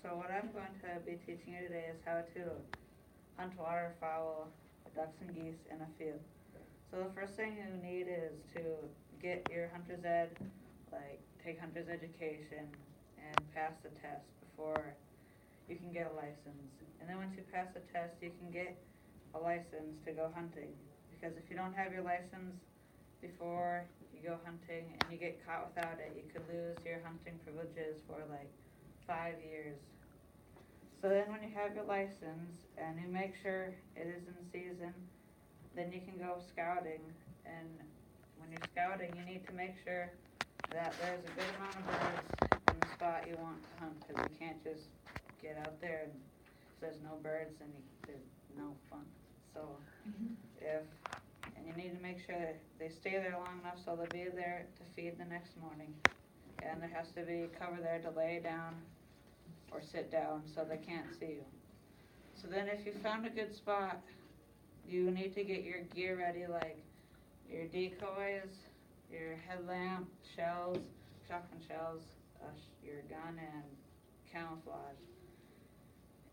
So what I'm going to be teaching you today is how to hunt waterfowl, ducks and geese in a field. So the first thing you need is to get your hunter's ed, like take hunter's education and pass the test before you can get a license. And then once you pass the test, you can get a license to go hunting. Because if you don't have your license before you go hunting and you get caught without it, you could lose your hunting privileges for like 5 years. So then when you have your license and you make sure it is in season, then you can go scouting. And when you're scouting, you need to make sure that there's a good amount of birds in the spot you want to hunt, because you can't just get out there and if there's no birds, then there's no fun. So and you need to make sure that they stay there long enough so they'll be there to feed the next morning. And there has to be cover there to lay down or sit down so they can't see you. So then if you found a good spot, you need to get your gear ready, like your decoys, your headlamp, shells, shotgun shells, your gun, and camouflage.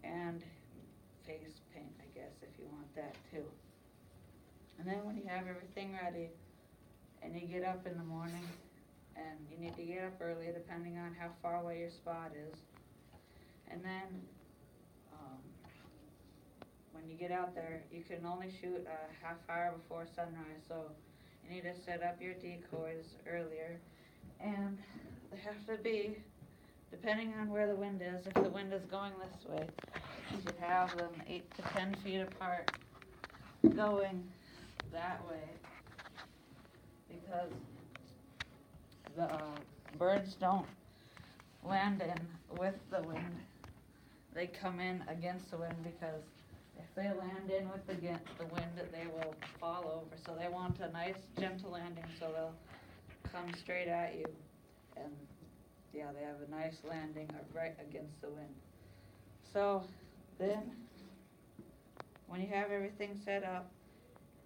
And face paint, I guess, if you want that too. And then when you have everything ready, and you get up in the morning, and you need to get up early depending on how far away your spot is. And then when you get out there, you can only shoot a half hour before sunrise, so you need to set up your decoys earlier. And they have to be, depending on where the wind is, if the wind is going this way, you should have them 8 to 10 feet apart going that way, because the birds don't land in with the wind. They come in against the wind, because if they land in with the wind, they will fall over. So they want a nice gentle landing, so they'll come straight at you. And yeah, they have a nice landing right against the wind. So then when you have everything set up,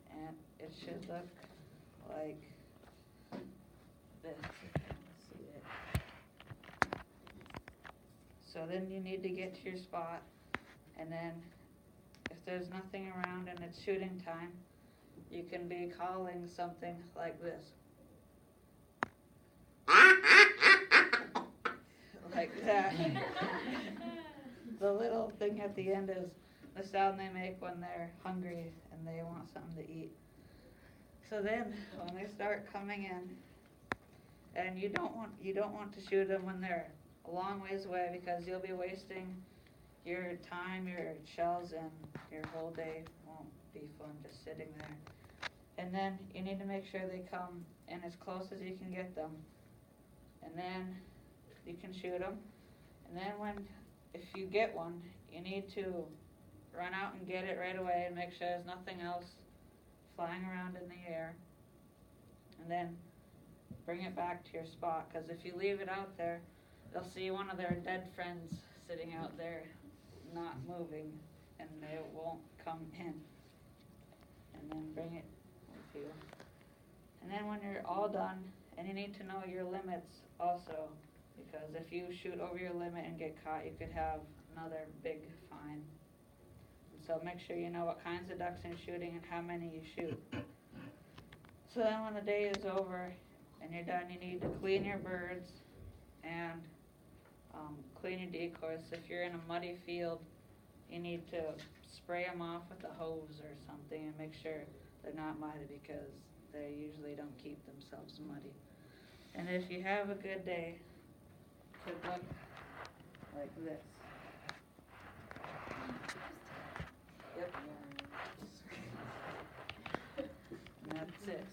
and it should look like this. See it. So then you need to get to your spot, and then if there's nothing around and it's shooting time, you can be calling something like this. Like that. The little thing at the end is the sound they make when they're hungry and they want something to eat. So then when they start coming in, and you don't want to shoot them when they're a long ways away, because you'll be wasting your time, your shells, and your whole day won't be fun just sitting there. And then you need to make sure they come in as close as you can get them, and then you can shoot them. And then if you get one, you need to run out and get it right away and make sure there's nothing else flying around in the air. And then bring it back to your spot, because if you leave it out there, they'll see one of their dead friends sitting out there not moving, and they won't come in. And then bring it with you. And then when you're all done, and you need to know your limits also, because if you shoot over your limit and get caught, you could have another big fine. And so make sure you know what kinds of ducks you're shooting and how many you shoot. So then when the day is over and you're done, you need to clean your birds and clean your decoys. If you're in a muddy field, you need to spray them off with a hose or something and make sure they're not muddy, because they usually don't keep themselves muddy. And if you have a good day, it could look like this. Yep. And that's it.